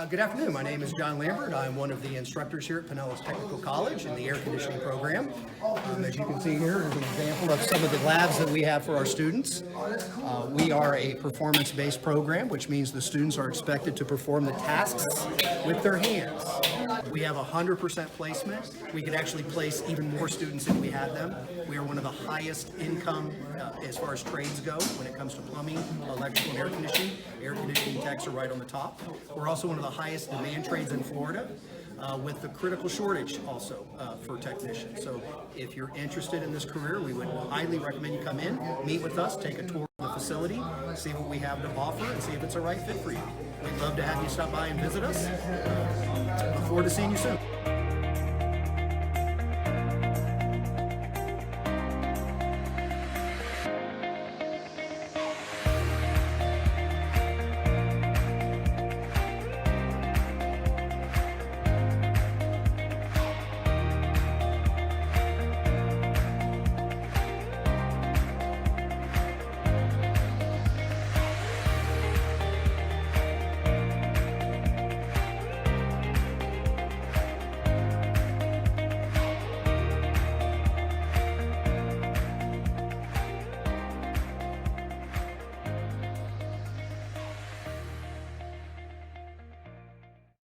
Good afternoon. My name is John Lambert. I'm one of the instructors here at Pinellas Technical College in the air conditioning program. As you can see here is an example of some of the labs that we have for our students. We are a performance-based program, which means the students are expected to perform the tasks with their hands. We have 100% placement. We could actually place even more students if we had them. We are one of the highest income as far as trades go when it comes to plumbing, electrical, and air conditioning. Air conditioning techs are right on the top. We're also one of the highest demand trades in Florida with the critical shortage also for technicians. So if you're interested in this career, we would highly recommend you come in, meet with us, take a tour of the facility, see what we have to offer, and see if it's a right fit for you. We'd love to have you stop by and visit us. Look forward to seeing you soon.